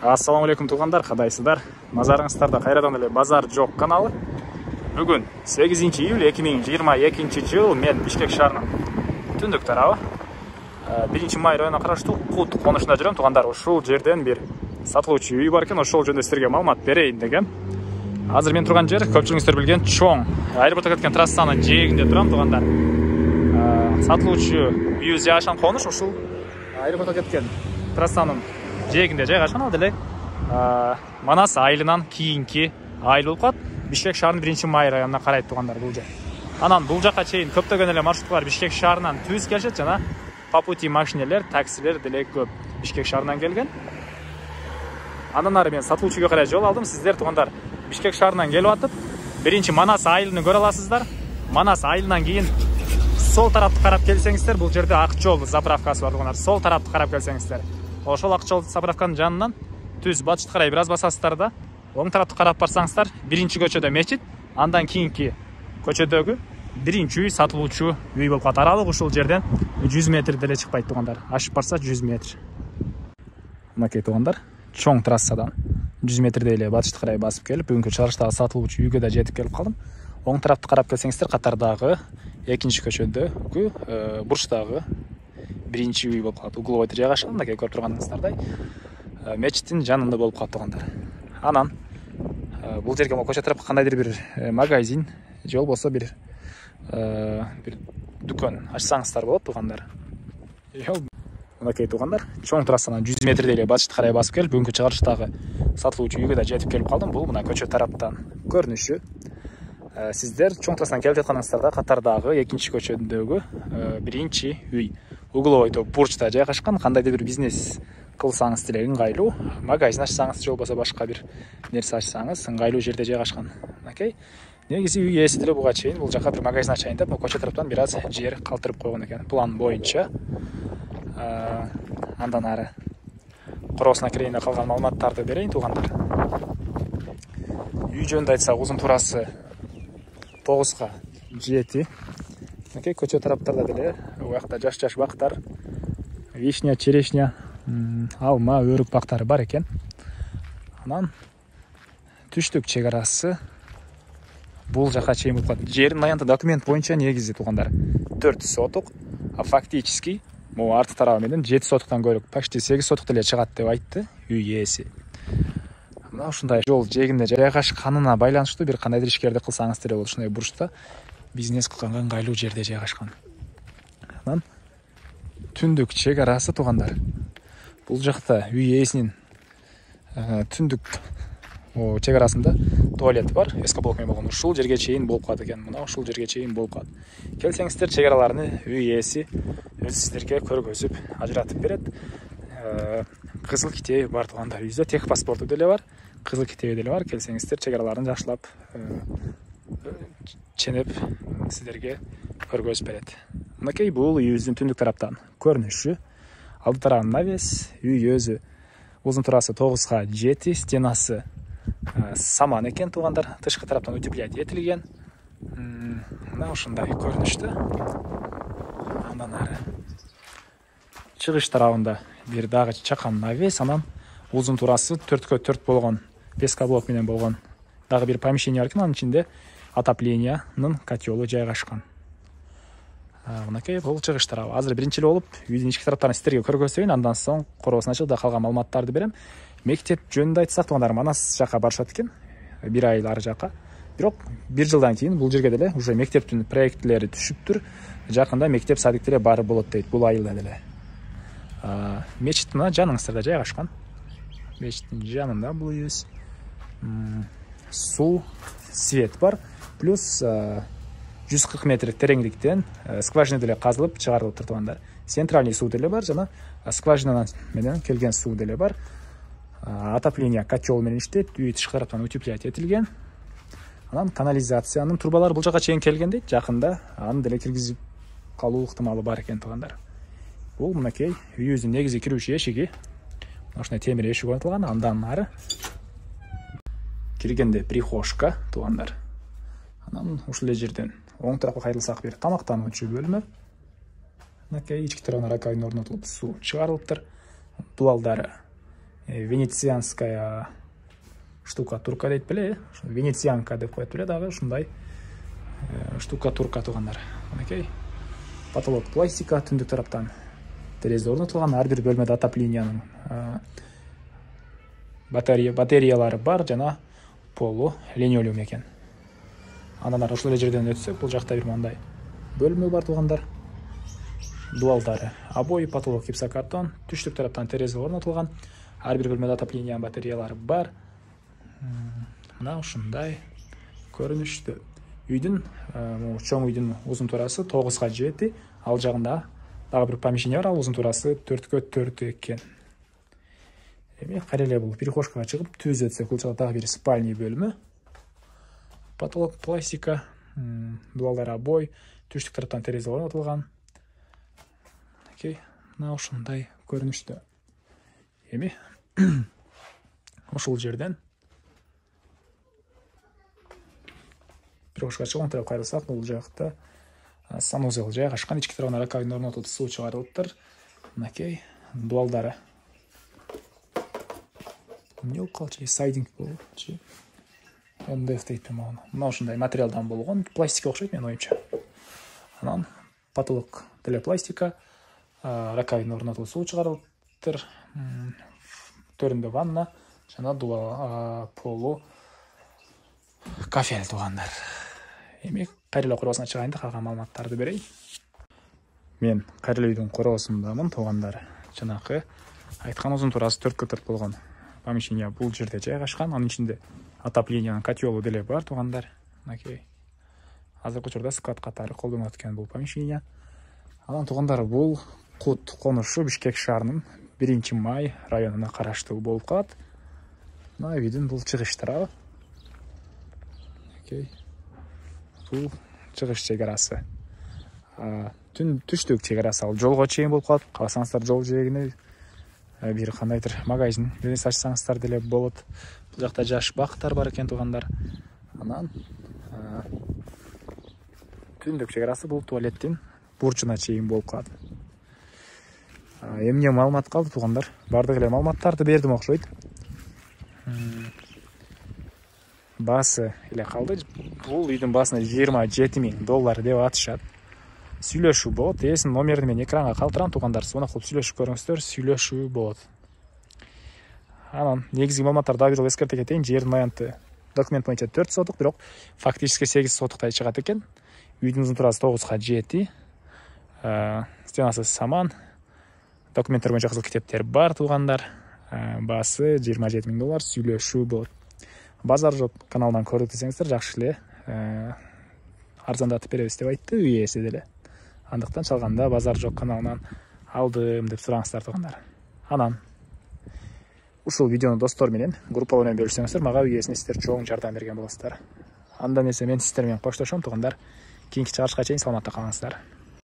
Ассаламу алейкум туғандар, қадайсыздар? Назарыңыздарда қайрадан эле Базар жоқ каналы. Бүгін 8 июль 2022 жыл мен Бишкек шаарынын түндүк тарабы 1 май районуна караштуу Кут конушунда жүрөм туғандар. Ушул жерден бир сатылуучу үй бар экен, ошол жөнүндө силерге маалымат берейин дегем. Азыр мен турган жер көпчүлүгүңүздөр билген чоң аэропортко кеткен трассанын жээгинде турам туғандар. Сатылуучу үйүбүз жайгашкан конуш ушул аэропортко кеткен трассанын жээгинде жайгашкан. Ал деле Манас айылынан кийинки айыл болуп калат. Бишкек шаарынын 1 май районуна карайт туғандар бул жер. Анан бул жакка чейин көптөгөн эле маршруттар Бишкек шаарынан түз келишет жана по пути машинелер, таксилер деле көп Бишкек шаарынан келген. Андан ары мен сатылуучу үйгө карай жол алдым. Сиздер туғандар Бишкек шаарынан келип атып, биринчи Манас айылын көрө аласыздар. Манас айылынан кийин сол тарапты карап келсеңиздер, бул жерде ак жол заправкасы бар туғандар. Сол тарапты карап келсеңиздер, ошол ак жол заправканын жанынан түз батышты карай бир аз басасыздар да, оң тарапты карап барсаңыздар, биринчи көчөдө мечит, андан кийинки көчөдөгү биринчи үй сатылуучу үй болуп калат. Аралык ушул жерден 100 метр деле чыкпайт туғандар. Ашып барса 100 метр. Мынакей туғандар, чоң трассадан 100 метрдей эле батышты карай басып келип, бүгүнкү чыгарыштагы сатылуучу үйгө да жетип келип калдым. Оң тарапты карап келсеңиздер, катардагы экинчи көчөдөгү бурчтагы биринчи үй болуп калат. Угловойдо жайгашкан, мынакей көрүп турганыңыздардай мечиттин жанында болуп калат туғандар. Анан бул жерге көчө тарапка кандайдыр бир магазин же болбосо бир дүкөн ачсаңыздар болот туғандар. Мынакей туғандар, чоң трассанан 100 метрдей эле батышты карай басып келип, бүгүнкү чыгарыштагы сатылуучу үйгө да жетип келип калдым. Бул мына көчө тараптан көрүнүшү. Сиздер чоң трассадан келип жатканыңыздарда катардагы экинчи көчөдөгү биринчи үй Угловойдо бурчта жайгашкан. Кандайдыр бир бизнес кылсаңыз деле ыңгайлуу, магазин ачсаңыз же болбосо башка бир нерсе ачсаңыз ыңгайлуу жерде жайгашкан. Мынакей негизи үй ээси деле буга чейин бул жака бир магазин ачайын деп көчө тараптан бир аз жер калтырып койгон экен. План боюнча андан ары короосуна кирейин деп калган маалыматтарды берейин туғандар. Үй жөнүндө айтсак, узун турасы 9га 7. Мынакей көчө тараптарда деле уякта жаш бактар, вишня, черешня, алма, өрүк бактары бар экен. Анан түштүк чек арасы бул жака чейин болуп калат. Жердин аянты документ боюнча негизи туғандар 4 сотук, а фактически могу арты тарабы менен 7 сотуктан көрүп почти 8 сотук деле чыгат деп айтты үй ээси. Мына ушундай жол жээгинде жайгашканына байланыштуу бир кандайдыр ишкерди кылсаңыз деле болот. Ушундай бурчта бизнес кылганга ыңгайлуу жерде жайгашкан. Анан түндүк чек арасы туғандар. Бул жакта үй ээсинин түндүк чек арасында туалет бар, эскоблок менен болгон. Ушул жерге чейин болуп калат экен. Мына ушул жерге чейин болуп калат. Келсеңиздер, чек араларыны үй ээси өзү сиздерге көргөзүп ажыратып берет. Кызыл китеби бар туғандар. Үйдө тех паспорту деле бар, кызыл китеби деле бар. Келсеңиздер, чек араларын жакшылап ченеп сиздерге көргөзүп берет. Мынакей бул үйүбүздүн түндүк тараптан көрүнүшү. Алды тарабы навес, үй өзү узун турасы 9га 7, стенасы саман экен туғандар. Тышкы тараптан утеплять этилген. Мына ушундай көрүнүштө. Андан ары чыгыш тарабында бир дагы чакан навес, анан узун турасы 4кө 4 болгон пескоблок менен болгон дагы бир помещение бар экен. Анын ичинде отоплениянын котелу жайгашкан. Мынакей бул чыгыш тарабы. Азыр биринчи эле болуп үйдүн ички тараптарын сиздерге көргөзөйүн, андан соң короосуна чыгып да калган маалыматтарды берем. Мектеп жөнүндө айтсак туғандар, Манас жака барышат экен, бир айыл ары жака. Бирок бир жылдан кийин бул жерге деле уже мектептин проектлери түшүптүр. Жакында мектеп садик деле бар болот дейт бул айылда деле. Мечит мына жаныңыздарда жайгашкан. Мечиттин жанында бул үйүбүз. Суу, свет бар, плюс 140 метр тереңдиктен скважина деле казылып чыгарылып туғандар. Центральный суу деле бар жана скважинадан менен келген суу деле бар. Отопление котел менен иштейт, үй тышкы тараптан утеплять этилген. Анан канализациянын трубалары бул жака чейин келген дейт. Жакында аны деле киргизип калуу ыктымалы бар экен туғандар. Бул мынакей үйүбүздүн негизи кирүүчү эшиги. Ушундай темир эшик орнотулган. Андан ары киргенде прихожка туғандар. Анан ушул эле жерден оң тарапка кайрылсак бир тамактануучу бөлмө. Мынакей ички тарабына раковина орнотулуп, суу чыгарылыптыр. Дуалдары венецианская штукатурка дейт беле, венецианка деп коет беле дагы ушундай штукатурка туугандар. Окей. Потолок пластика, түндүк тараптан терезе орнотулган, ар бир бөлмөдө отопленияның батареялары бар жана полу линолеум экен. Андан ары ушул эле жерден өтсөк, бул жакта бир мындай бөлмө бар туугандар. Дуалдары обои, потолок гипсокартон, түштүк тараптан терезе орнотулган, ар бир бөлмөдө отоплениянын батареялары бар. Мына ушундай көрүнүштө. Үйдүн, чоң үйдүн узун турасы 9га 7, ал жагында дагы бир помещение бар, ал узун турасы 4га 4 экен. Эми кареле бул перехожкага чыгып, түз өтсөк, бул жакта дагы бир спальный бөлмө. Потолок пластика, дуалдар обой, түштүк тараптан терезе орнотулган. Окей, мына ушундай көрүнүштө. Эми ушул жерден перехожкага чыгып онтип кайрылсак, бул жакта санузел жайгашкан, ички тарабына раковина орнотулуп, суу чыгарылыптыр. Окей, дуалдары эмне болуп калчу, сайдинг болчу. МДФ дейт мына. Мына ушундай материалдан болгон, пластикке окшойт менин оюмча. Анан потолок деле пластика, раковина орнотулуп, суу чыгарылыптыр. Төрүндө ванна жана дуал, полу кафель туугандар. Эми кайрылуу коросуна чыгайын да калган маалыматтарды берейин. Мен кайрылуу үйдүн коросундамын туугандар. Жанакы айткан узун турасы 4га 4 болгон помещение бул жерде жайгашкан. Анын ичинде отоплениянын котелу деле бар туугандар. Окей. Азыркы учурда склад катары колдонулат экен бул помещение. Анан туугандар, бул Кут конушу Бишкек шаарынын 1-Май районуна караштуу болуп калат. Мына үйдүн бул чыгыш тарабы. Окей. Бул чыгыш чегарасы. Түштүк чегарасы ал жолго чейин болуп калат. Кааласаңыздар жол жээгине бир кандайдыр магазин бизнес ачсаңыздар деле болот. Бул жакта жаш бактар бар экен туугандар. Анан түндүк чегарасы бул туалеттин бурчуна чейин болуп калат. Эмне маалымат калды туугандар? Бардык эле маалыматтарды бердим окшойт. Баасы эле калды. Бул үйдүн баасына $27,000 деп атышат. Сүйлөшүү болот. Эсин номерин мен экранга калтырам туугандар. Звонок кылып сүйлөшүп көрүңүздөр. Сүйлөшүү болот. Анан негизги маалыматтарды дагы бир эскерте кетейин. Жердин аянты документ боюнча 4 сотук, бирок фактически 8 сотуктай чыгат экен. Үйдүн узун турасы 9га 7. Стенасы саман. Документтер боюнча кызыл китептер бар туугандар. Баасы $27,000. Сүйлөшүү болот. Базар жоқ каналынан көрдүк десеңиздер, жакшы эле арзандатып беребиз деп айтты үй ээси деле. Андыктан чалганда базар жоқ каналынан алдым деп сураңыздар туугандар. Анан ушул видеону достор менен группалар менен бөлүшсөңүздөр, мага үй ээсине сиздер чоң жардам берген болосуздар. Андан эсе мен сиздер менен коштошом туугандар. Кийинки чыгарышка чейин саламатта калыңыздар.